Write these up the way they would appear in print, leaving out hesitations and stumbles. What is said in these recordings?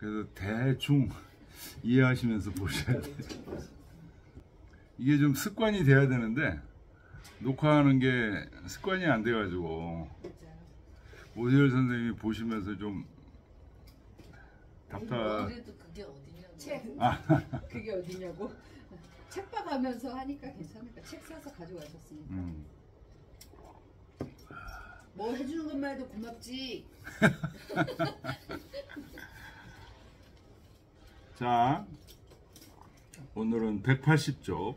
그래서 대충 이해하시면서 보셔야 돼요. 이게 좀 습관이 돼야 되는데 녹화하는 게 습관이 안 돼가지고 오세열 선생님이 보시면서 좀 답답. 그래도 그게 어디냐고. 그게 어디냐고. 책 봐가면서 하니까 괜찮으니까 책 사서 가져가셨으니까. 뭐 해주는 것만 해도 고맙지. 자, 오늘은 180쪽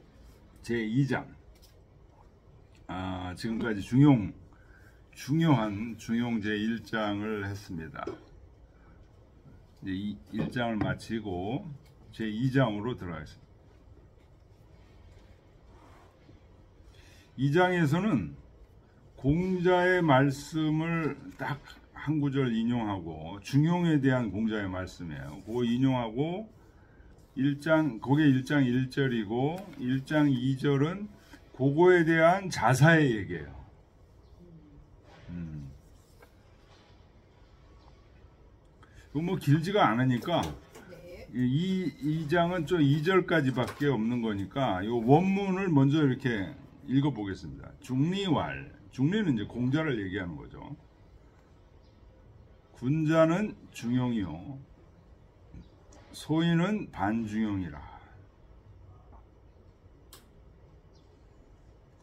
제2장. 지금까지 중용 제1장을 했습니다. 이제 1장을 마치고 제2장으로 들어가겠습니다. 2장에서는 공자의 말씀을 딱 한 구절 인용하고 중용에 대한 공자의 말씀이에요. 그거 인용하고 그게 1장 1절이고 1장 2절은 그거에 대한 자사의 얘기예요. 이거 뭐 길지가 않으니까 이 장은 좀 2절까지밖에 없는 거니까 이 원문을 먼저 이렇게 읽어보겠습니다. 중리왈, 중리는 이제 공자를 얘기하는 거죠. 군자는 중용이요 소인은 반중용이라.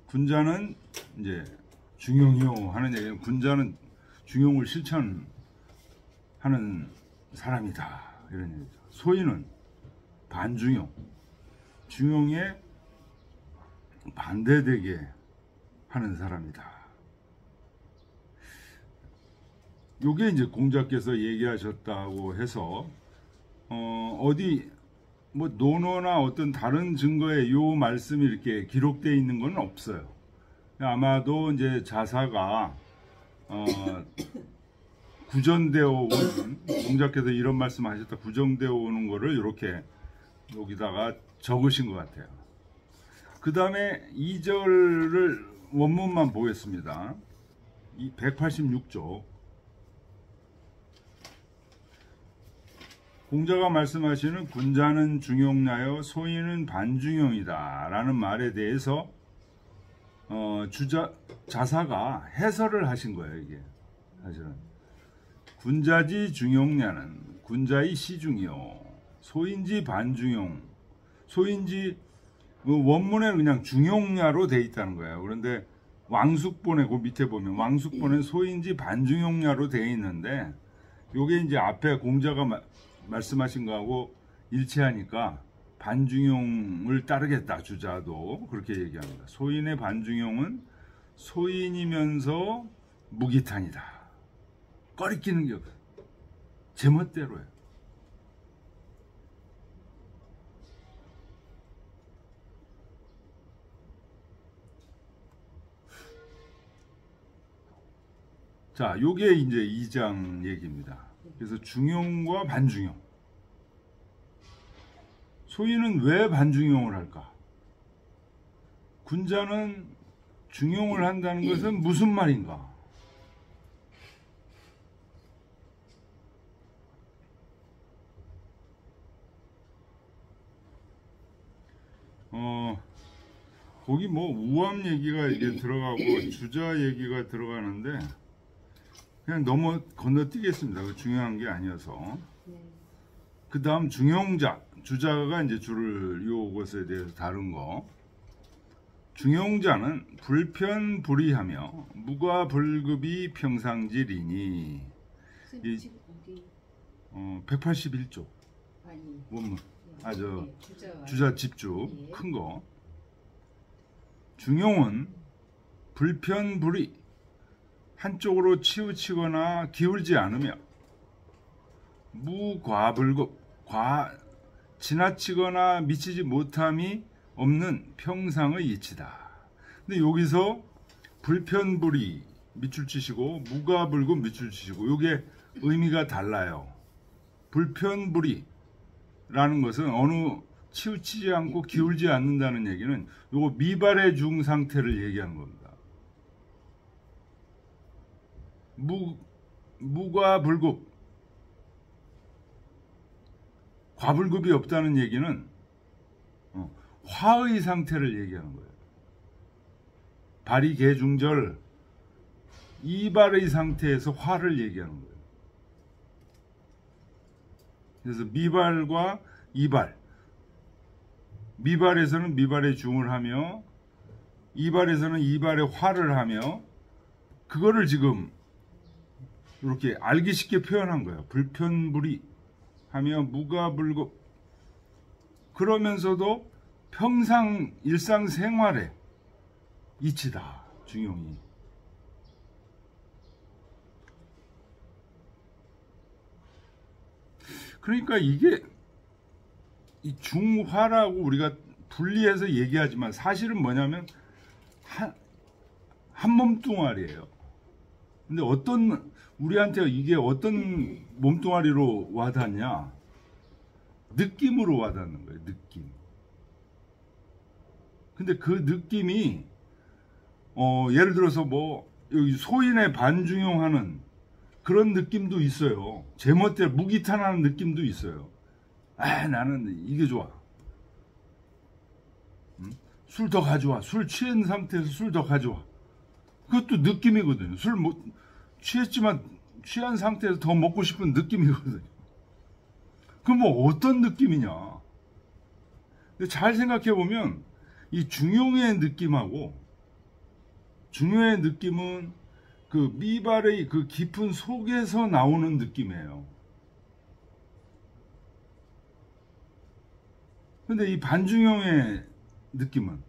군자는 이제 중용이요 하는 얘기는 군자는 중용을 실천하는 사람이다 이런 얘기죠. 소인은 반중용, 중용에 반대되게 하는 사람이다. 요게 이제 공자께서 얘기하셨다고 해서 어디 뭐 논어나 어떤 다른 증거에 요 말씀이 이렇게 기록되어 있는 건 없어요. 아마도 이제 자사가 구전되어 오는, 공자께서 이런 말씀하셨다 구정되어 오는 거를 이렇게 여기다가 적으신 것 같아요. 그 다음에 2절을 원문만 보겠습니다. 이 186쪽 공자가 말씀하시는 군자는 중용나여 소인은 반중용이다 라는 말에 대해서 자사가 해설을 하신 거예요. 이게 사실은 군자지 중용냐는 군자의 시중이요 소인지 반중용, 소인지 원문에 그냥 중용냐로 돼 있다는 거예요. 그런데 왕숙본에 그 밑에 보면 왕숙본에 소인지 반중용냐로 돼 있는데 요게 이제 앞에 공자가 말씀하신 거하고 일치하니까 반중용을 따르겠다 주자도 그렇게 얘기합니다. 소인의 반중용은 소인이면서 무기탄이다. 꺼리끼는 게 없어요. 제멋대로예요. 자, 요게 이제 2장 얘기입니다. 그래서 중용과 반중용. 소인은 왜 반중용을 할까? 군자는 중용을 한다는 것은 무슨 말인가? 거기 뭐 우암 얘기가 이게 들어가고 주자 얘기가 들어가는데 그냥 건너뛰겠습니다. 중요한 게 아니어서. 그 다음 중용자, 주자가 이제 줄을 요것에 대해서 다룬 거. 중용자는 불편불의하며 무과불급이 평상질이니. 181쪽 원문. 주자 집주 큰 거. 중용은 불편불의, 한쪽으로 치우치거나 기울지 않으며 무과불급, 지나치거나 미치지 못함이 없는 평상의 이치다. 근데 여기서 불편불의 밑줄 치시고 무과불급 밑줄 치시고 요게 의미가 달라요. 불편불의라는 것은 어느 치우치지 않고 기울지 않는다는 얘기는 요거 미발의 중 상태를 얘기하는 겁니다. 무과불급 과불급이 없다는 얘기는 화의 상태를 얘기하는 거예요. 발이 개중절 이발의 상태에서 화를 얘기하는 거예요. 그래서 미발과 이발, 미발에서는 미발의 중을 하며 이발에서는 이발의 화를 하며, 그거를 지금 이렇게 알기 쉽게 표현한 거예요. 불편불이 하며 무가불급. 그러면서도 평상 일상생활에 이치다, 중용이. 그러니까 이게 이 중화라고 우리가 분리해서 얘기하지만 사실은 뭐냐면 한 몸뚱아리예요. 근데 우리한테 이게 어떤 몸뚱아리로 와닿냐? 느낌으로 와닿는 거예요. 느낌. 근데 그 느낌이 예를 들어서 뭐 여기 소인의 반중용하는 그런 느낌도 있어요. 제멋대로 무기탄하는 느낌도 있어요. 나는 이게 좋아. 술 더 가져와. 술 취한 상태에서 술 더 가져와. 그것도 느낌이거든요. 술 취했지만 취한 상태에서 더 먹고 싶은 느낌이거든요. 그럼 뭐 어떤 느낌이냐? 근데 잘 생각해 보면 이 중용의 느낌하고, 중용의 느낌은 그 미발의 그 깊은 속에서 나오는 느낌이에요. 근데 이 반중용의 느낌은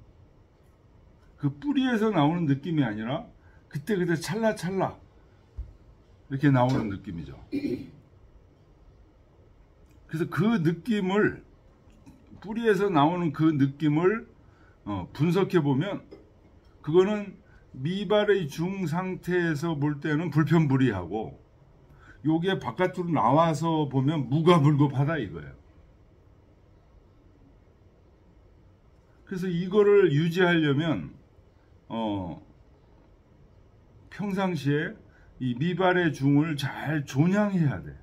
그 뿌리에서 나오는 느낌이 아니라 그때 찰나찰나 이렇게 나오는 느낌이죠. 그래서 그 느낌을, 뿌리에서 나오는 그 느낌을 분석해 보면 그거는 미발의 중 상태에서 볼 때는 불편불이하고, 요게 바깥으로 나와서 보면 무가불급하다 이거예요. 그래서 이거를 유지하려면 평상시에 이 미발의 중을 잘 존양해야 돼.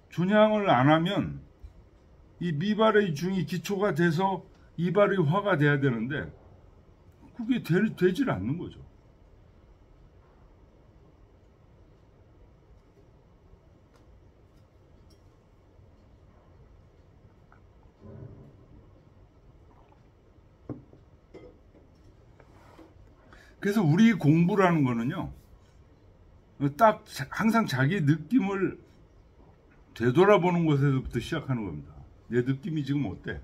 존양을 안 하면 이 미발의 중이 기초가 돼서 이발의 화가 돼야 되는데 그게 되질 않는 거죠. 그래서 우리 공부라는 거는요, 딱 항상 자기 느낌을 되돌아보는 것에서부터 시작하는 겁니다. 내 느낌이 지금 어때?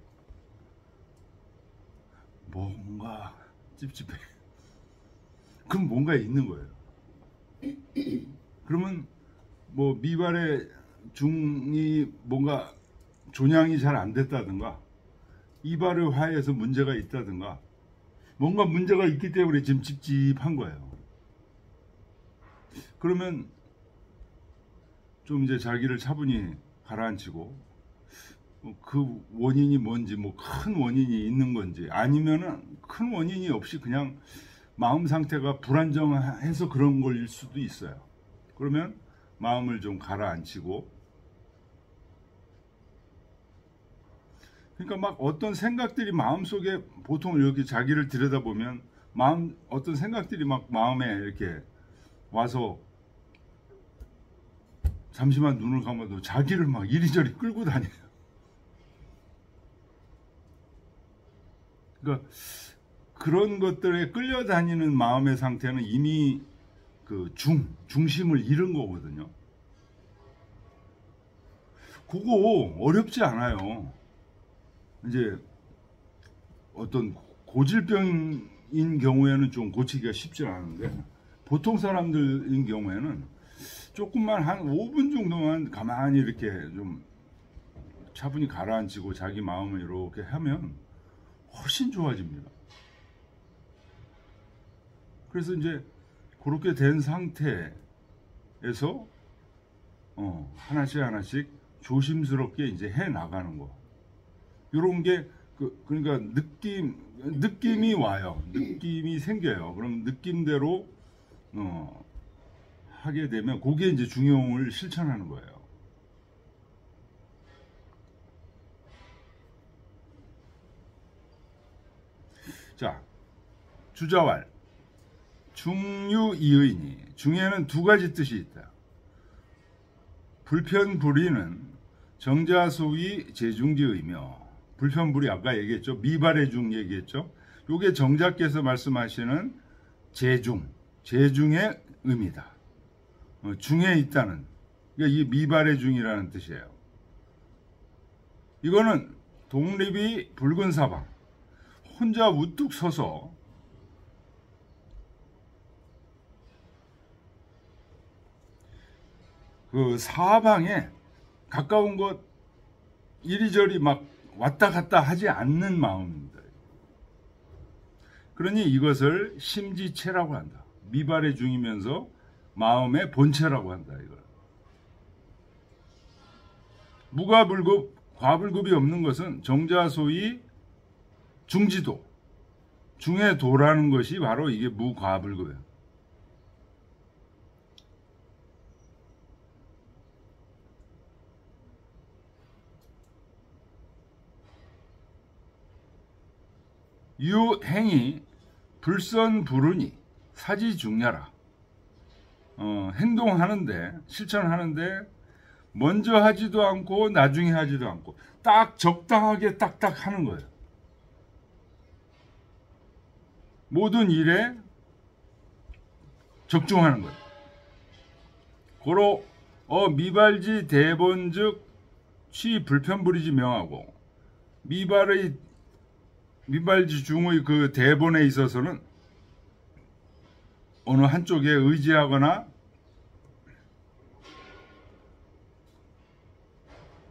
뭔가 찝찝해. 그럼 뭔가 있는 거예요. 그러면 뭐 미발의 중이 뭔가 존양이 잘 안 됐다든가, 이발의 화에서 문제가 있다든가, 뭔가 문제가 있기 때문에 지금 찝찝한 거예요. 그러면 좀 이제 자기를 차분히 가라앉히고, 그 원인이 뭔지, 뭐 큰 원인이 있는 건지, 아니면은 큰 원인이 없이 그냥 마음 상태가 불안정해서 그런 걸일 수도 있어요. 그러면 마음을 좀 가라앉히고, 그러니까 막 어떤 생각들이 마음속에, 보통 이렇게 자기를 들여다보면 어떤 생각들이 막 마음에 이렇게 와서 잠시만 눈을 감아도 자기를 막 이리저리 끌고 다녀요. 그러니까 그런 것들에 끌려다니는 마음의 상태는 이미 그 중심을 잃은 거거든요. 그거 어렵지 않아요. 이제 어떤 고질병인 경우에는 좀 고치기가 쉽지 않은데, 보통 사람들인 경우에는 조금만 한 5분 정도만 가만히 이렇게 좀 차분히 가라앉히고 자기 마음을 이렇게 하면 훨씬 좋아집니다. 그래서 이제 그렇게 된 상태에서 하나씩 조심스럽게 이제 해 나가는 거. 요런 게 그러니까 느낌이 와요. 느낌이 생겨요. 그럼 느낌대로 하게 되면 그게 이제 중용을 실천하는 거예요. 자, 주자왈 중유이의니 중에는 두 가지 뜻이 있다. 불편불의는 정자소위 재중지의며 불편불의 아까 얘기했죠. 미발의 중 얘기했죠. 요게 정자께서 말씀하시는 재중의 의미다. 중에 있다는, 그러니까 이 미발의 중이라는 뜻이에요. 이거는 독립이 붉은 사방 혼자 우뚝 서서 그 사방에 가까운 곳 이리저리 막 왔다 갔다 하지 않는 마음입니다. 그러니 이것을 심지체라고 한다. 미발의 중이면서 마음의 본체라고 한다. 이걸. 무가불급, 과불급이 없는 것은 정자소위 중지도, 중의 도라는 것이 바로 이게 무과불급이에요. 유행이 불선불운이 사지중야라. 행동하는데 실천하는데 먼저 하지도 않고 나중에 하지도 않고 딱 적당하게 딱딱 하는 거예요. 모든 일에 적중하는 거예요. 고로 미발지 대본즉 취 불편불이지 명하고 미발지 중의 그 대본에 있어서는 어느 한쪽에 의지하거나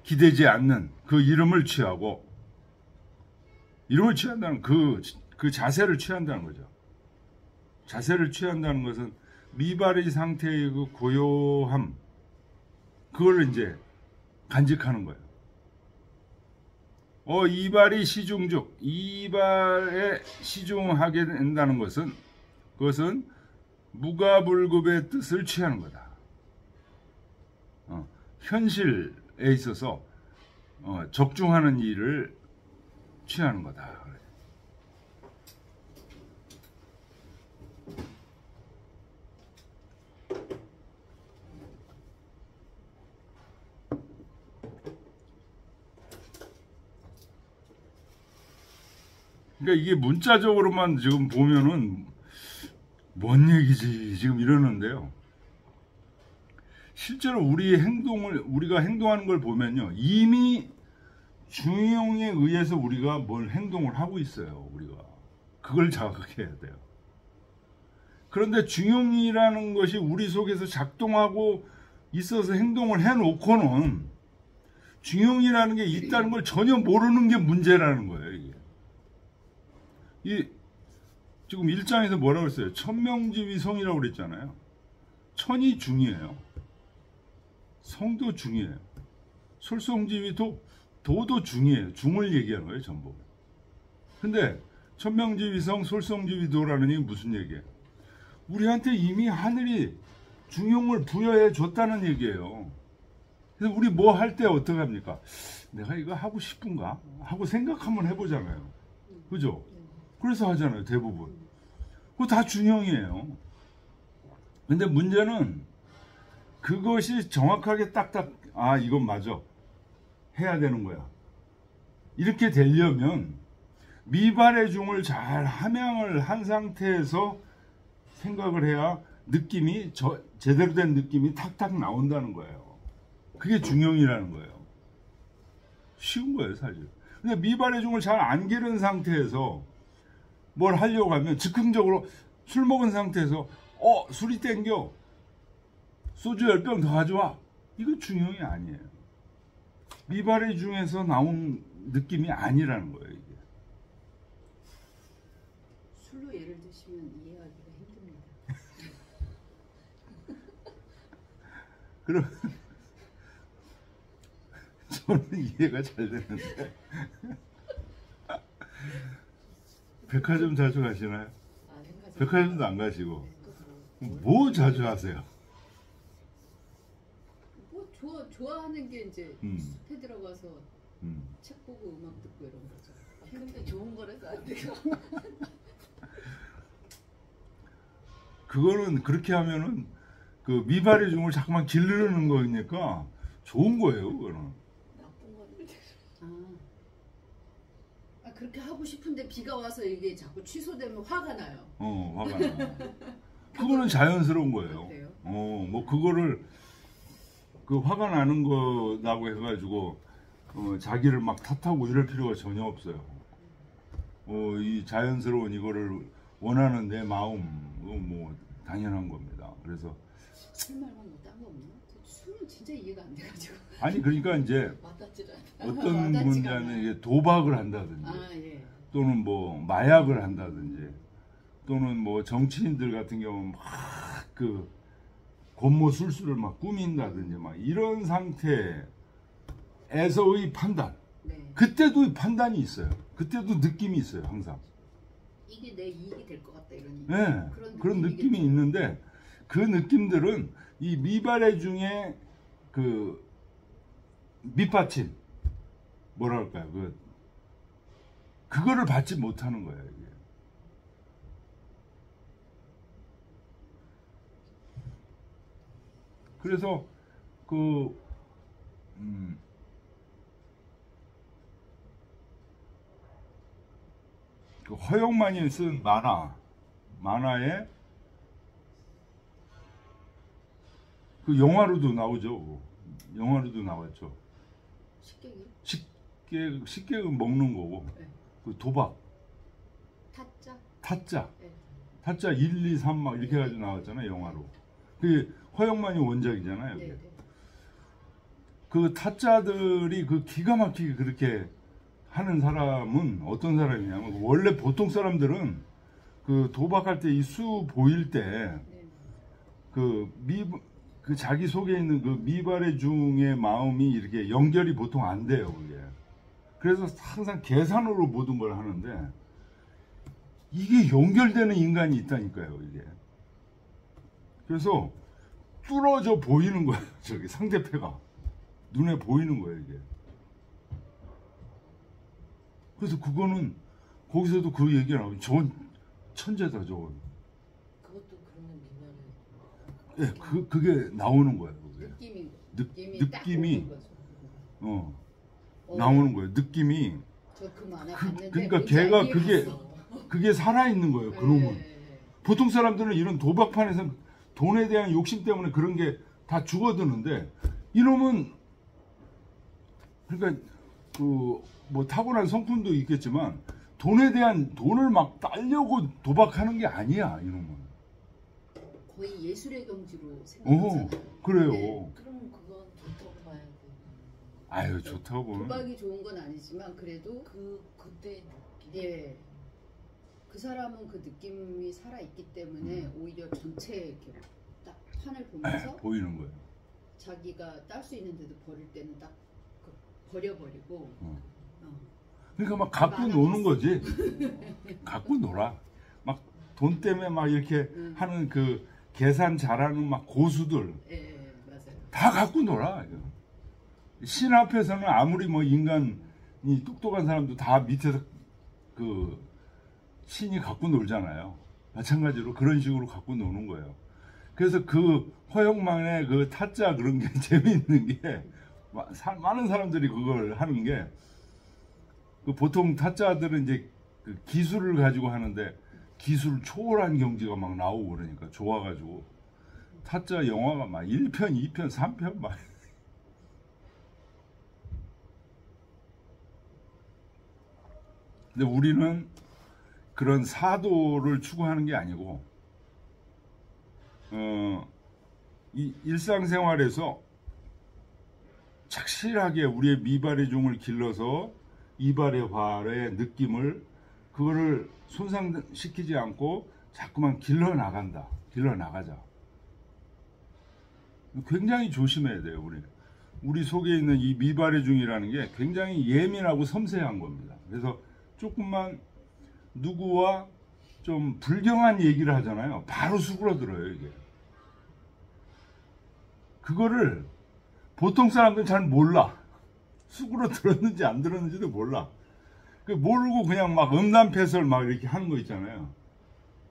기대지 않는 그 이름을 취하고, 이름을 취한다는 그 자세를 취한다는 거죠. 자세를 취한다는 것은 미발의 상태의 그 고요함, 그걸 이제 간직하는 거예요. 이발이 시중즉, 이발에 시중하게 된다는 것은, 그것은 무가불급의 뜻을 취하는 거다. 현실에 있어서 적중하는 일을 취하는 거다. 그러니까 이게 문자적으로만 지금 보면은 뭔 얘기지 지금 이러는데요. 실제로 우리가 행동하는 걸 보면요, 이미 중용에 의해서 우리가 뭘 행동을 하고 있어요. 우리가 그걸 자각해야 돼요. 그런데 중용이라는 것이 우리 속에서 작동하고 있어서 행동을 해놓고는 중용이라는 게 있다는 걸 전혀 모르는 게 문제라는 거예요. 이게 지금 1장에서 뭐라고 했어요? 천명지위성이라고 그랬잖아요. 천이 중이에요. 성도 중이에요. 솔성지위도 도도 중이에요. 중을 얘기하는 거예요, 전부. 근데 천명지위성, 솔성지위도라는 게 무슨 얘기예요? 우리한테 이미 하늘이 중용을 부여해 줬다는 얘기예요. 그래서 우리 뭐 할 때 어떻게 합니까? 내가 이거 하고 싶은가? 하고 생각 한번 해보잖아요. 그죠? 그래서 하잖아요, 대부분. 그거 다 중용이에요. 근데 문제는 그것이 정확하게 딱딱, 이건 맞아. 해야 되는 거야. 이렇게 되려면 미발의 중을 잘 함양을 한 상태에서 생각을 해야 느낌이, 제대로 된 느낌이 탁탁 나온다는 거예요. 그게 중용이라는 거예요. 쉬운 거예요, 사실. 근데 미발의 중을 잘 안 기른 상태에서 뭘 하려고 하면 즉흥적으로 술 먹은 상태에서 술이 땡겨, 소주 10병 더 가져와, 이거 중용이 아니에요. 미발의 중에서 나온 느낌이 아니라는 거예요. 이게. 술로 예를 드시면 이해하기가 힘듭니다. 그럼 저는 이해가 잘 되는데 백화점 자주 가시나요? 백화점도 안 가시고 뭐 자주 하세요? 뭐 좋아하는 게 이제 숲에 들어가서 책 보고 음악 듣고 이런 거죠. 근데 좋은 거라서 안 돼요. 그거는 그렇게 하면은 그 미발의 중을 자꾸만 기르는 거니까 좋은 거예요. 그거는. 나쁜 건데. 그렇게 하고 싶은데 비가 와서 이게 자꾸 취소되면 화가 나요. 화가 나. 그거는 자연스러운 거예요. 그래요? 뭐 그거를 그 화가 나는 거라고 해가지고 자기를 막 탓하고 이럴 필요가 전혀 없어요. 이 자연스러운 이거를 원하는 내 마음, 뭐 당연한 겁니다. 그래서 술 말고 뭐딴거 없나? 술은 진짜 이해가 안 돼가지고. 아니 그러니까 이제 와닿질 않아. 어떤 와닿지가 문제는 않아요. 이제 도박을 한다든지 예. 또는 뭐 마약을 한다든지 또는 뭐 정치인들 같은 경우는 막 그 권모 술수를 막 꾸민다든지 막 이런 상태에서의 판단. 네. 그때도 판단이 있어요. 그때도 느낌이 있어요. 항상. 이게 내 이익이 될 것 같다 이런. 네, 그런 느낌이 있는데 그 느낌들은 이 미발의 중에 그 밑받침 뭐랄까요? 그거를 받지 못하는 거예요. 이게. 그래서 그 허영만이 쓴 만화에 그 영화로도 나오죠. 영화로도 나왔죠. 식객 먹는 거고. 네. 그 도박. 타짜. 네. 타짜 1, 2, 3 막 이렇게 해가지고 나왔잖아요. 영화로. 그 허영만이 원작이잖아요. 네. 그 타짜들이 그 기가 막히게 그렇게 하는 사람은 어떤 사람이냐면 원래 보통 사람들은 그 도박할 때 이 수 보일 때 그 자기 속에 있는 그 미발의 중의 마음이 이렇게 연결이 보통 안 돼요. 그게. 그래서 항상 계산으로 모든 걸 하는데 이게 연결되는 인간이 있다니까요. 이게. 그래서 뚫어져 보이는 거예요. 저기 상대패가 눈에 보이는 거예요. 이게. 그래서 그거는 거기서도 그 얘기가 나오죠. 저건 천재다. 저건. 그것도 그러면 예, 그게 나오는 거예요. 그게. 느낌이 나오는 거예요. 느낌이. 저 그 만화 봤는데 그러니까 걔가 그게 살아 있는 거예요. 그놈은. 보통 사람들은 이런 도박판에서 돈에 대한 욕심 때문에 그런 게 다 죽어드는데 이놈은 그러니까 그 뭐 타고난 성품도 있겠지만 돈을 막 따려고 도박하는 게 아니야. 이놈은. 거의 예술의 경지로 생각하잖아요. 그래요. 네. 그럼 그건 좋다고 봐야 돼. 아유 좋다고 보면. 도박이 좋은 건 아니지만 그래도 그때 느낌. 예. 그 사람은 그 느낌이 살아 있기 때문에 오히려 전체 이렇게 딱 판을 보면서 보이는 거예요. 자기가 딸 수 있는데도 버릴 때는 딱 버려버리고. 그러니까 막 갖고 노는 거지. 갖고 놀아. 막 돈 때문에 막 이렇게 하는 그 계산 잘하는 막 고수들. 예, 맞아요. 다 갖고 놀아. 신 앞에서는 아무리 뭐 인간이 똑똑한 사람도 다 밑에서 그 신이 갖고 놀잖아요. 마찬가지로 그런 식으로 갖고 노는 거예요. 그래서 그 허영만의 그 타짜 그런 게 재미있는 게 많은 사람들이 그걸 하는 게 그 보통 타짜들은 이제 그 기술을 가지고 하는데 기술 초월한 경지가 막 나오고 그러니까 좋아가지고 타짜 영화가 막 1편, 2편, 3편 막 근데 우리는 그런 사도를 추구하는 게 아니고 이 일상생활에서 착실하게 우리의 미발의 종을 길러서 이발의 활의 느낌을 그거를 손상시키지 않고 자꾸만 길러 나가자. 굉장히 조심해야 돼요. 우리 속에 있는 이 미발의 중이라는 게 굉장히 예민하고 섬세한 겁니다. 그래서 조금만 누구와 좀 불경한 얘기를 하잖아요. 바로 수그러들어요, 이게. 그거를 보통 사람들은 잘 몰라. 수그러들었는지 안 들었는지도 몰라. 그 모르고 그냥 막 음담패설 막 이렇게 하는 거 있잖아요.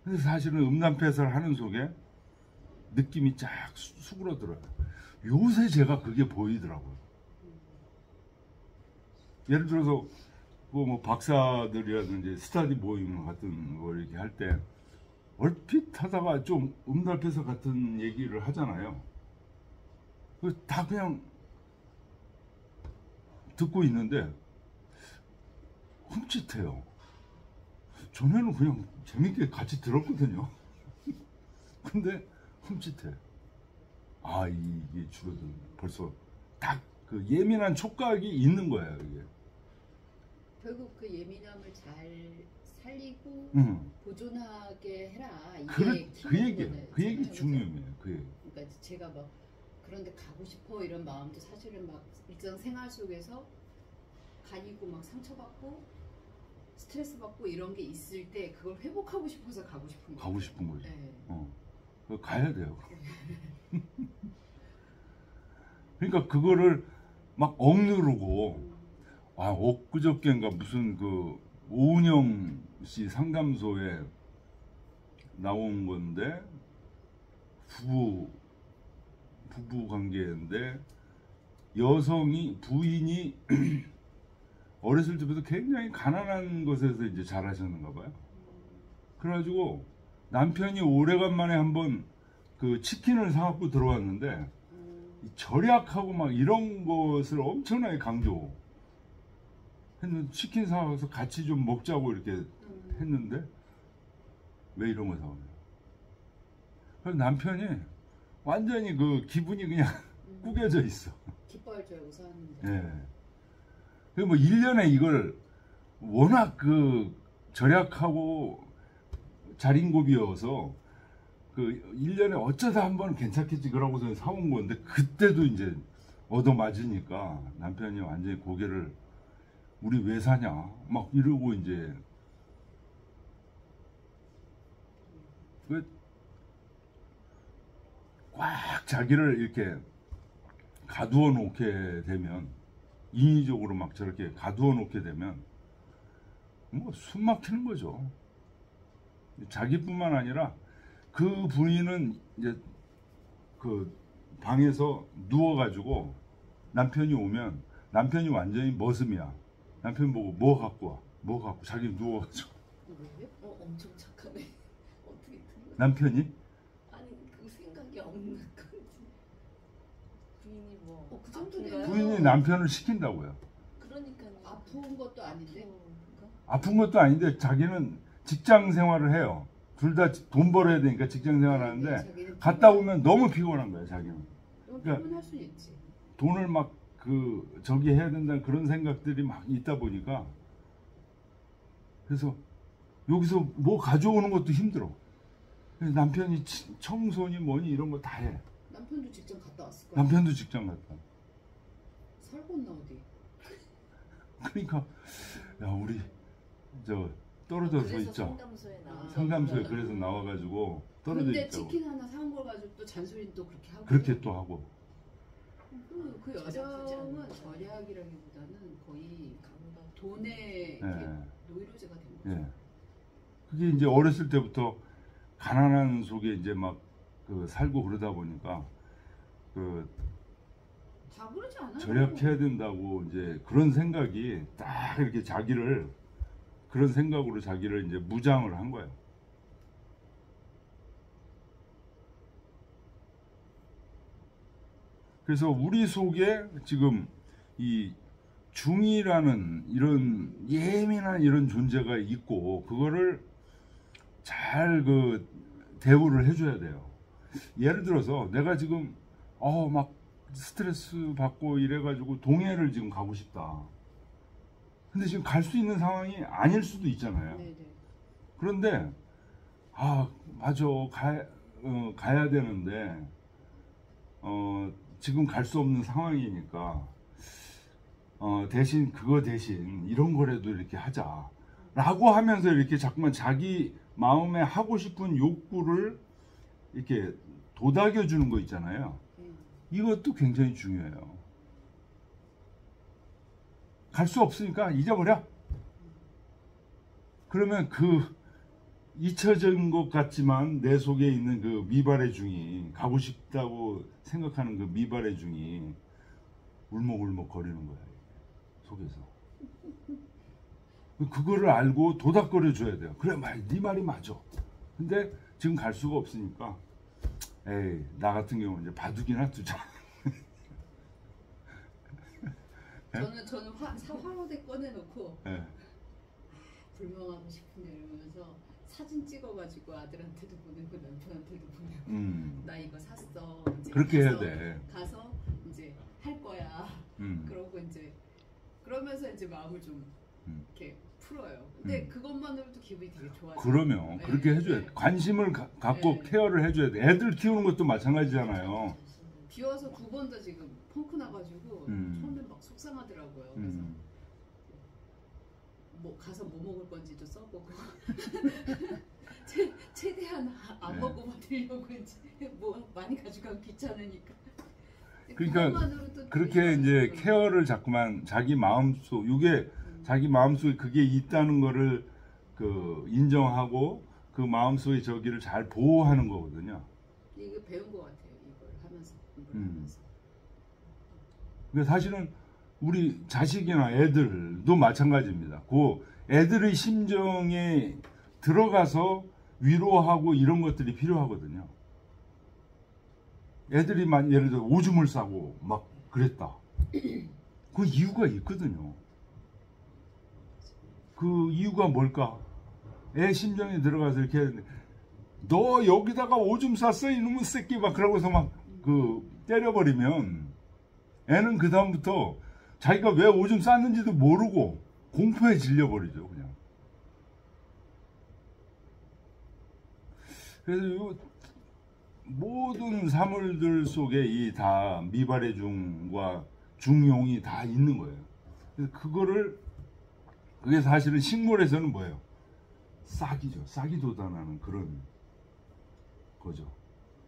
근데 사실은 음담패설 하는 속에 느낌이 쫙 수그러들어요. 요새 제가 그게 보이더라고요. 예를 들어서 뭐 박사들이라든지 스터디 모임 같은 거 이렇게 할 때 얼핏 하다가 좀 음담패설 같은 얘기를 하잖아요. 다 그냥 듣고 있는데 흠칫해요. 전에는 그냥 재밌게 같이 들었거든요. 근데 흠칫해. 아, 이게 줄어든 벌써 딱 그 예민한 촉각이 있는 거예요, 이게. 결국 그 예민함을 잘 살리고 보존하게 해라. 이게 그 얘기예요. 그 얘기 중요해요. 그 얘기. 그러니까 제가 막 그런데 가고 싶어 이런 마음도 사실은 막 일상 생활 속에서 가리고 막 상처받고 스트레스 받고 이런 게 있을 때 그걸 회복하고 싶어서 가고 싶은 거예요. 가고 싶은 거죠. 네. 그거 가야 돼요. 그러니까 그거를 막 억누르고 엊그저께인가 무슨 그 오은영 씨 상담소에 나온 건데 부부 관계인데 여성이 부인이 어렸을 때부터 굉장히 가난한 것에서 이제 자라셨는가 봐요. 그래가지고 남편이 오래간만에 한번 그 치킨을 사갖고 들어왔는데 절약하고 막 이런 것을 엄청나게 강조. 했는데 치킨 사와서 같이 좀 먹자고 이렇게 했는데 왜 이런 거 사오냐. 그래서 남편이 완전히 그 기분이 그냥 꾸겨져 있어. 기뻐할 줄 알고 사왔는데. 예. 그 뭐 1년에 이걸 워낙 그 절약하고 자린고비여서 그 1년에 어쩌다 한번 괜찮겠지 그러고서 사온 건데 그때도 이제 얻어맞으니까 남편이 완전히 고개를 우리 왜 사냐 막 이러고 이제 꽉 자기를 이렇게 가두어 놓게 되면 인위적으로 막 저렇게 가두어 놓게 되면 뭐 숨 막히는 거죠. 자기뿐만 아니라 그 부인은 이제 그 방에서 누워가지고 남편이 오면 남편이 완전히 머슴이야. 남편 보고 뭐 갖고 와? 뭐 갖고 자기 누워가지고. 왜? 엄청 착하네. 어떻게 든 남편이? 아니 그 생각이 없는 거지. 부인이 뭐 그 정도 되면 부인이 남편을 시킨다고요. 그러니까요. 아픈 것도 아닌데. 아픈 것도 아닌데 자기는 직장 생활을 해요. 둘 다 돈 벌어야 되니까 직장 생활을 하는데 갔다 오면 너무 피곤한 거야 자기는. 그러니까 피곤할 수 있지. 돈을 막 저기 해야 된다는 그런 생각들이 막 있다 보니까 그래서 여기서 뭐 가져오는 것도 힘들어. 그래서 남편이 청소니 뭐니 이런 거 다 해. 남편도 직장 갔다 왔을 거야. 남편도 직장 갔다. 살고 있나 어디? 그러니까 야 우리 저 떨어져서 있죠. 상담소에 나와. 상담소에 그래서 나와가지고 떨어져 근데 있다고. 치킨 하나 사온 걸 가지고 또 잔소리는 또 그렇게 하고. 그렇게 또 하고. 그 여성은 절약이라기보다는 거의 돈의 예. 노이로제가 된 거죠. 예. 그게 이제 어렸을 때부터 가난한 속에 이제 막 그 살고 그러다 보니까 그 다 그러지 않아요? 절약해야 된다고 이제 그런 생각이 딱 이렇게 자기를 그런 생각으로 자기를 이제 무장을 한 거예요. 그래서 우리 속에 지금 이 중이라는 이런 예민한 이런 존재가 있고 그거를 잘 그 대우를 해줘야 돼요. 예를 들어서 내가 지금 막 스트레스 받고 이래가지고 동해를 지금 가고 싶다. 근데 지금 갈 수 있는 상황이 아닐 수도 있잖아요. 네네. 그런데 맞아 가야 되는데 지금 갈 수 없는 상황이니까 대신 그거 대신 이런 거라도 이렇게 하자 라고 하면서 이렇게 자꾸만 자기 마음에 하고 싶은 욕구를 이렇게 도닥여 주는 거 있잖아요. 이것도 굉장히 중요해요. 갈 수 없으니까 잊어버려. 그러면 그 잊혀진 것 같지만 내 속에 있는 그 미발의 중이, 가고 싶다고 생각하는 그 미발의 중이 울먹울먹 거리는 거야, 속에서. 그거를 알고 도닥거려 줘야 돼요. 그래, 네 말이 맞아. 근데 지금 갈 수가 없으니까, 에이, 나 같은 경우는 이제 바둑이나 두자. 저는 화로대 꺼내놓고 네. 불멍하고 싶은데 이러면서 사진 찍어가지고 아들한테도 보내고 남편한테도 보내고 나 이거 샀어. 이제 그렇게 가서, 해야 돼. 가서 이제 할 거야. 그러고 이제 그러면서 이제 마음을 좀 이렇게 풀어요. 근데 그것만으로도 기분이 되게 좋아져요. 그러면 네, 그렇게 해줘야 돼. 네. 관심을 갖고 네. 케어를 해줘야 돼. 애들 키우는 것도 마찬가지잖아요. 비와서 2번 더 지금 펑크 나가지고 처음에 막 속상하더라고요. 그래서 뭐 가서 뭐 먹을 건지도 써보고 최대한 안 네. 먹고 받으려고 이제 뭐 많이 가져가면 귀찮으니까. 그러니까 그것만으로도 그렇게 이제 케어를 자꾸만 자기 마음속, 이게 자기 마음속에 그게 있다는 거를 그 인정하고 그 마음속에 저기를 잘 보호하는 거거든요. 이거 배운 것 같아요. 이걸 하면서 공부를 하면서. 그러니까 사실은 우리 자식이나 애들도 마찬가지입니다. 그 애들의 심정에 들어가서 위로하고 이런 것들이 필요하거든요. 애들이 예를 들어 오줌을 싸고 막 그랬다. 그 이유가 있거든요. 그 이유가 뭘까? 애 심정에 들어가서 이렇게 했는데, 너 여기다가 오줌 쌌어 이놈의 새끼 막 그러고서 막 그 때려버리면 애는 그 다음부터 자기가 왜 오줌 쌌는지도 모르고 공포에 질려버리죠, 그냥. 그래서 요 모든 사물들 속에 이 다 미발의 중과 중용이 다 있는 거예요. 그래서 그게 사실은 식물에서는 뭐예요? 싹이죠. 싹이 돋아나는 그런 거죠.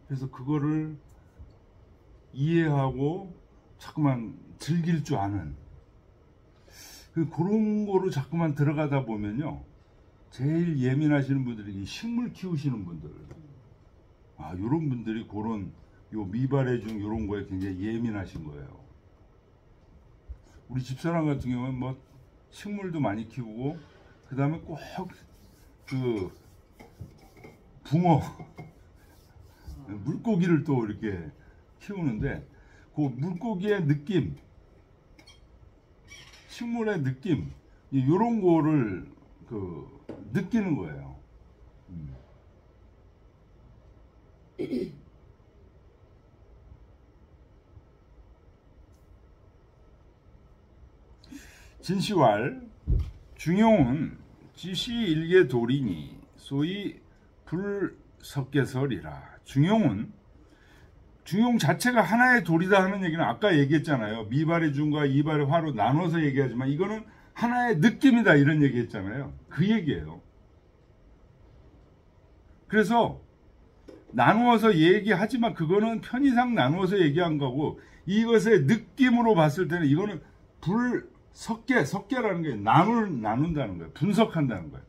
그래서 그거를 이해하고 자꾸만 즐길 줄 아는 그런 거로 자꾸만 들어가다 보면요, 제일 예민하시는 분들이 이 식물 키우시는 분들, 요런 분들이 그런 요 미발의 중 요런 거에 굉장히 예민하신 거예요. 우리 집사람 같은 경우는 뭐 식물도 많이 키우고, 그 다음에 꼭 그 붕어 물고기를 또 이렇게 키우는데, 그 물고기의 느낌, 식물의 느낌, 이런 거를 느끼는 거예요. 진시왈 중용은 지시일개 도리니 소위 불석계설이라. 중용 자체가 하나의 돌이다 하는 얘기는 아까 얘기했잖아요. 미발의 중과 이발의 화로 나눠서 얘기하지만 이거는 하나의 느낌이다 이런 얘기했잖아요. 그 얘기예요. 그래서 나누어서 얘기하지만 그거는 편의상 나누어서 얘기한 거고, 이것의 느낌으로 봤을 때는 이거는 석계라는 게 나눈다는 거예요. 분석한다는 거예요.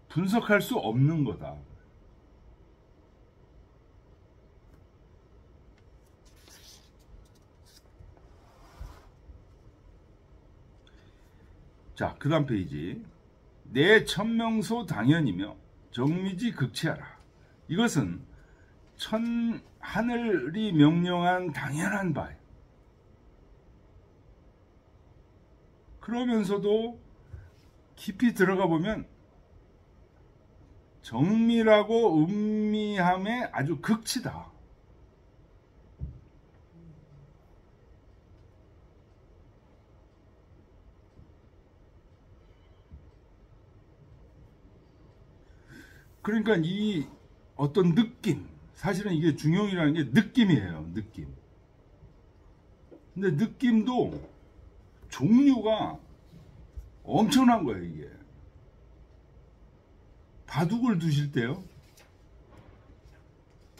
분석할 수 없는 거다. 자, 그 다음 페이지. 내 천명소 당연이며 정미지 극치하라. 이것은 하늘이 명령한 당연한 바예요. 그러면서도 깊이 들어가 보면 정밀하고 음미함의 아주 극치다. 그러니까 이 어떤 느낌, 사실은 이게 중용이라는 게 느낌이에요. 느낌. 근데 느낌도 종류가 엄청난 거예요. 이게 바둑을 두실 때요,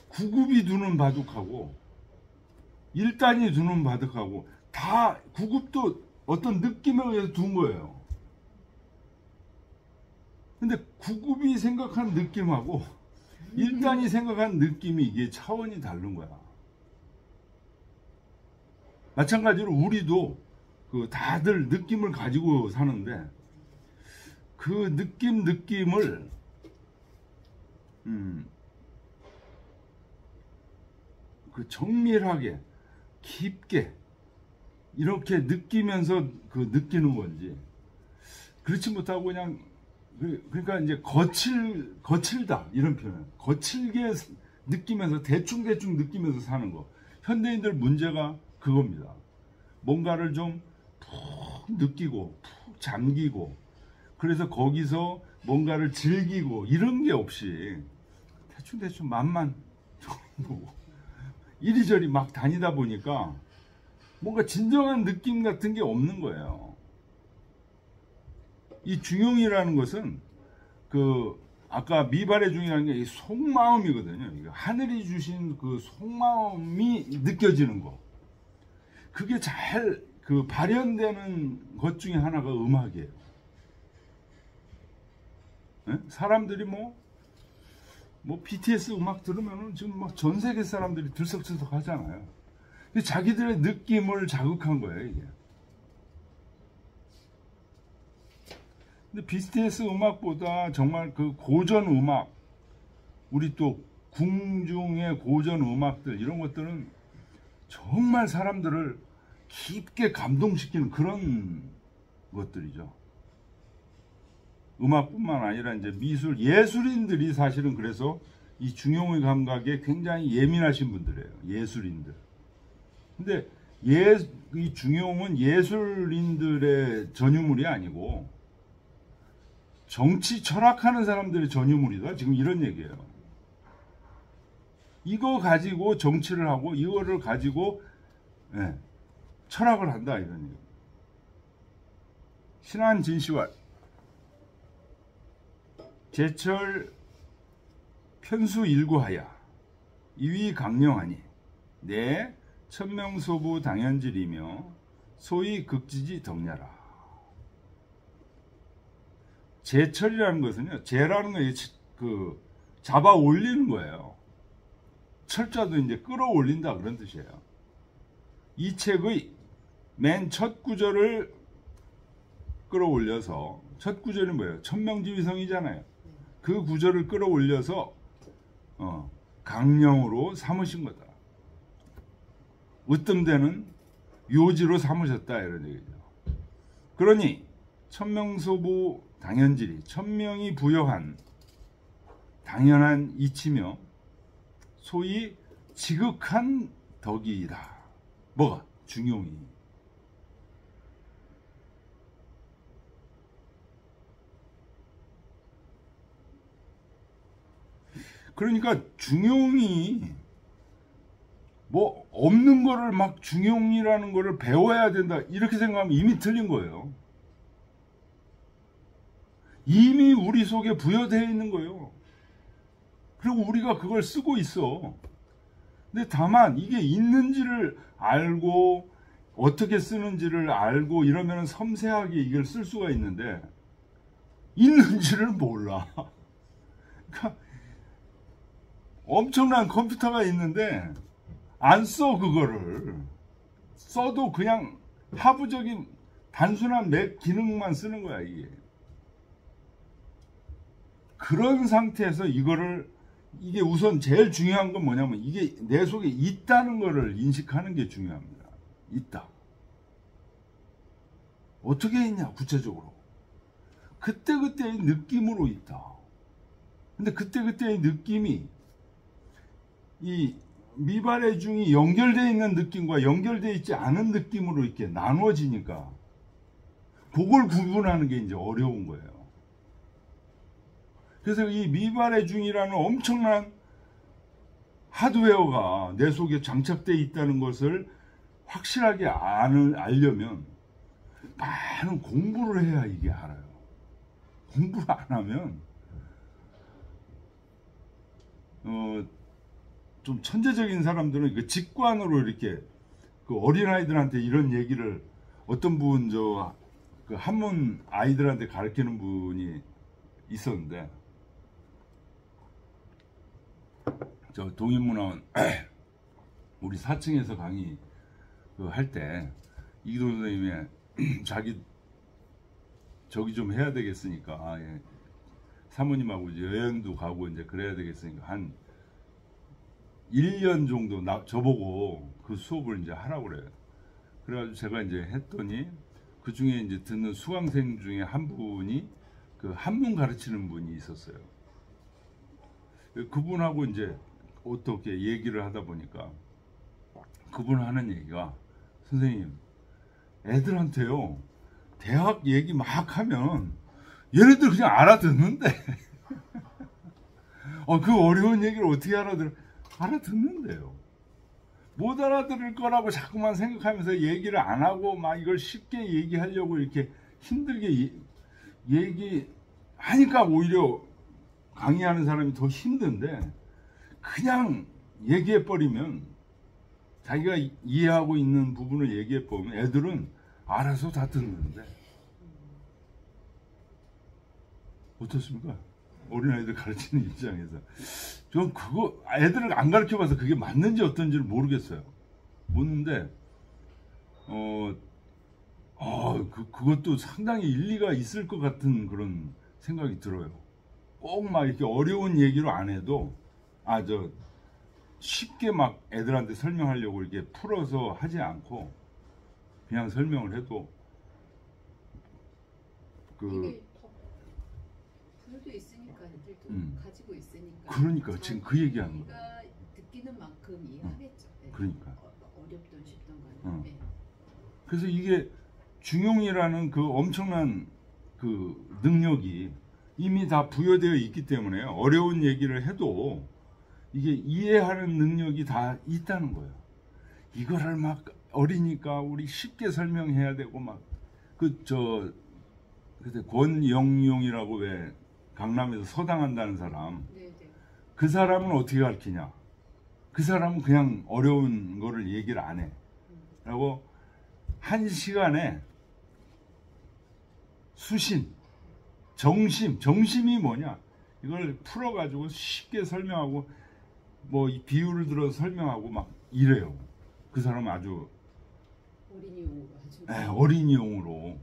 9급이 두는 바둑하고 1단이 두는 바둑하고 다 9급도 어떤 느낌에 의해서 둔 거예요. 근데 9급이 생각한 느낌하고 1단이 생각한 느낌이 이게 차원이 다른 거야. 마찬가지로 우리도 그 다들 느낌을 가지고 사는데 그 느낌을 그 정밀하게 깊게 이렇게 느끼면서 그 느끼는 건지 그렇지 못하고 그냥 그러니까 이제 거칠다 이런 표현, 거칠게 느끼면서 대충 느끼면서 사는 거. 현대인들 문제가 그겁니다. 뭔가를 좀 푹 느끼고 푹 잠기고 그래서 거기서 뭔가를 즐기고 이런 게 없이 대충 맛만 보고 이리저리 막 다니다 보니까 뭔가 진정한 느낌 같은 게 없는 거예요. 이 중용이라는 것은 그 아까 미발의 중이라는 게 이 속마음이거든요. 하늘이 주신 그 속마음이 느껴지는 거. 그게 잘 그 발현되는 것 중에 하나가 음악이에요. 네? 사람들이 뭐 BTS 음악 들으면은 지금 막 전 세계 사람들이 들썩들썩 하잖아요. 자기들의 느낌을 자극한 거예요, 이게. 근데 BTS 음악보다 정말 그 고전 음악, 우리 또 궁중의 고전 음악들, 이런 것들은 정말 사람들을 깊게 감동시키는 그런 것들이죠. 음악뿐만 아니라 이제 미술, 예술인들이 사실은 그래서 이 중용의 감각에 굉장히 예민하신 분들이에요. 예술인들. 근데 이 중용은 예술인들의 전유물이 아니고 정치 철학하는 사람들의 전유물이다. 지금 이런 얘기예요. 이거 가지고 정치를 하고 이거를 가지고 철학을 한다 이런 얘기. 신한진시활 제철 편수 일구하야 이위 강령하니 내 천명소부 당연질이며 소위 극지지 덕냐라. 제철이라는 것은요, 제라는 거 그 잡아 올리는 거예요. 철자도 이제 끌어올린다 그런 뜻이에요. 이 책의 맨 첫 구절을 끌어올려서, 첫 구절이 뭐예요? 천명지위성이잖아요. 그 구절을 끌어올려서 강령으로 삼으신 거다. 으뜸되는 요지로 삼으셨다 이런 얘기죠. 그러니 천명소부 당연질이 천명이 부여한 당연한 이치며 소위 지극한 덕이다. 뭐가? 중용이. 그러니까 중용이 뭐 없는 거를 막 중용이라는 거를 배워야 된다 이렇게 생각하면 이미 틀린 거예요. 이미 우리 속에 부여되어 있는 거예요. 그리고 우리가 그걸 쓰고 있어. 근데 다만 이게 있는지를 알고 어떻게 쓰는지를 알고 이러면 섬세하게 이걸 쓸 수가 있는데 있는지를 몰라. 그러니까 엄청난 컴퓨터가 있는데 안 써. 그거를 써도 그냥 하부적인 단순한 몇 기능만 쓰는 거야. 그런 상태에서 이게 우선 제일 중요한 건 뭐냐면 이게 내 속에 있다는 거를 인식하는 게 중요합니다. 있다. 어떻게 있냐 구체적으로. 그때그때의 느낌으로 있다. 근데 그때그때의 느낌이 이 미발의 중이 연결되어 있는 느낌과 연결되어 있지 않은 느낌으로 이렇게 나누어지니까 그걸 구분하는 게 이제 어려운 거예요. 그래서 이 미발의 중이라는 엄청난 하드웨어가 내 속에 장착되어 있다는 것을 확실하게 알려면 많은 공부를 해야 이게 알아요. 공부를 안 하면 좀 천재적인 사람들은 그 직관으로 이렇게 그 어린아이들한테 이런 얘기를 어떤 분 그 한문 아이들한테 가르치는 분이 있었는데 저 동인문화원 우리 4층에서 강의 할 때 이기동 선생님의 자기 저기 좀 해야 되겠으니까 예. 사모님하고 이제 여행도 가고 이제 그래야 되겠으니까 한 1년 정도 저보고 그 수업을 이제 하라고 그래요. 그래가지고 제가 이제 했더니 그 중에 이제 듣는 수강생 중에 한 분이 그 한문 가르치는 분이 있었어요. 그분하고 이제 어떻게 얘기를 하다 보니까 그분 하는 얘기가 선생님 애들한테요 대학 얘기 막 하면 얘네들 그냥 알아듣는데 그 어려운 얘기를 어떻게 알아듣는데요. 못 알아들을 거라고 자꾸만 생각하면서 얘기를 안 하고 막 이걸 쉽게 얘기하려고 이렇게 힘들게 얘기하니까 오히려 강의하는 사람이 더 힘든데 그냥 얘기해버리면 자기가 이해하고 있는 부분을 얘기해버리면 애들은 알아서 다 듣는데 어떻습니까? 어린아이들 가르치는 입장에서 전 그거 애들을 안 가르쳐봐서 그게 맞는지 어떤지를 모르겠어요. 모르는데 그것도 상당히 일리가 있을 것 같은 그런 생각이 들어요. 꼭 막 이렇게 어려운 얘기로 안 해도 쉽게 막 애들한테 설명하려고 이렇게 풀어서 하지 않고 그냥 설명을 해도 이게 부여도 있으니까 애들도 가지고 있으니까 그러니까 지금 그 얘기하는 거예요. 느끼는 만큼 이해하겠죠. 그러니까 어렵든 쉽든 간에. 네. 그래서 이게 중용이라는 그 엄청난 그 능력이 이미 다 부여되어 있기 때문에 어려운 얘기를 해도 이게 이해하는 능력이 다 있다는 거예요. 이거를 막 어리니까 우리 쉽게 설명해야 되고 막 그때 권영용이라고 왜 강남에서 서당한다는 사람 네네. 그 사람은 어떻게 가르치냐? 그 사람은 그냥 어려운 거를 얘기를 안 해. 라고 한 시간에 수신, 정심이 뭐냐? 이걸 풀어가지고 쉽게 설명하고 뭐 비유를 들어서 설명하고 막 이래요. 그 사람은 아주 어린이용으로.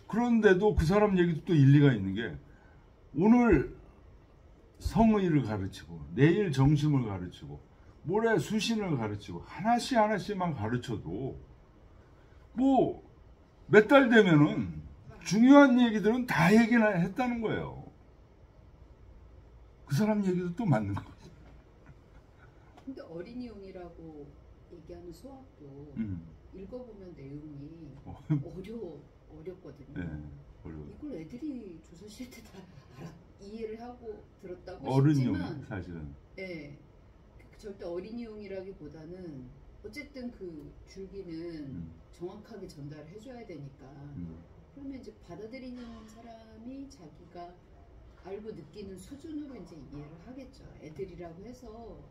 그런데도 그 사람 얘기도 또 일리가 있는 게 오늘 성의를 가르치고 내일 정심을 가르치고 모레 수신을 가르치고 하나씩만 가르쳐도 뭐 몇 달 되면은 중요한 얘기들은 다 얘기나 했다는 거예요. 그 사람 얘기도 또 맞는 거예요. 근데 어린이용이라고 얘기하는 수학도 읽어보면 내용이 어렵거든요. 네, 이걸 애들이 조선시대 때 다 이해를 하고 들었다고 어른용 싶지만 사실은. 네, 절대 어린이용이라기보다는 어쨌든 그 줄기는 정확하게 전달을 해줘야 되니까 그러면 이제 받아들이는 사람이 자기가 알고 느끼는 수준으로 이제 이해를 하겠죠. 애들이라고 해서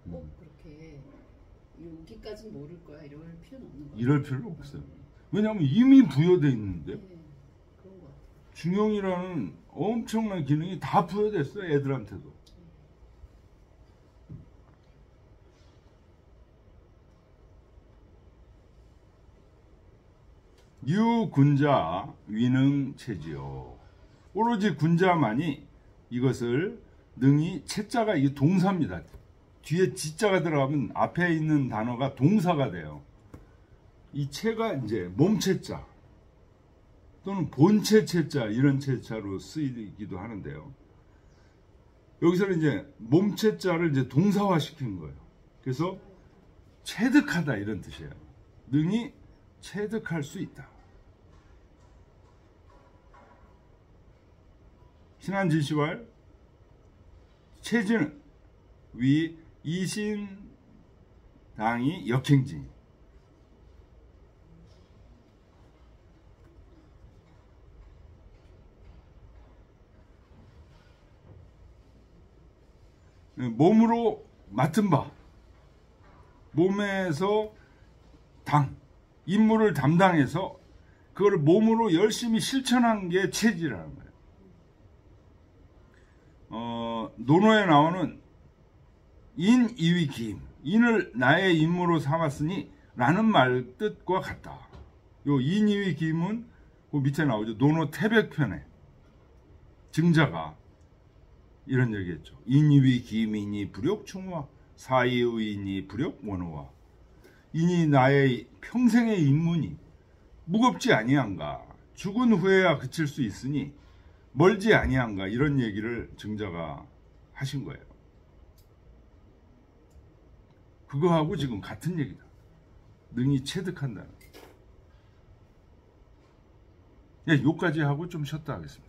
꼭 그렇게 여기까지는 모를 거야 이럴 필요는 없는 거예요. 이럴 필요 없어요. 왜냐하면 이미 부여되어 있는데 그런 것 같아요. 중용이라는 엄청난 기능이 다 부여됐어요. 애들한테도. 유군자 위능체지요. 오로지 군자만이 이것을 능히 채자가 이게 동사입니다. 뒤에 지자가 들어가면 앞에 있는 단어가 동사가 돼요. 이 채가 이제 몸채자 또는 본체 채자 이런 채자로 쓰이기도 하는데요. 여기서는 이제 몸채자를 이제 동사화 시킨 거예요. 그래서 체득하다 이런 뜻이에요. 능히 체득할 수 있다. 신한진시왈 체지는 위 이신당이 역행지 몸으로 맡은 바 몸에서 임무를 담당해서 그걸 몸으로 열심히 실천한 게 체지라는 거예요. 논어에 나오는 인, 이위, 기임, 인을 나의 임무로 삼았으니 라는 말 뜻과 같다. 요 인, 이위, 기임은 그 밑에 나오죠. 논어 태백편에 증자가 이런 얘기했죠. 인, 이위, 기임이니 불욕, 충화, 사이의인이 불욕, 원어와. 인이 나의 평생의 임무니 무겁지 아니한가. 죽은 후에야 그칠 수 있으니 멀지 아니한가. 이런 얘기를 증자가 하신 거예요. 그거하고 지금 같은 얘기다. 능히 체득한다는. 예, 요까지 하고 좀 쉬었다 하겠습니다.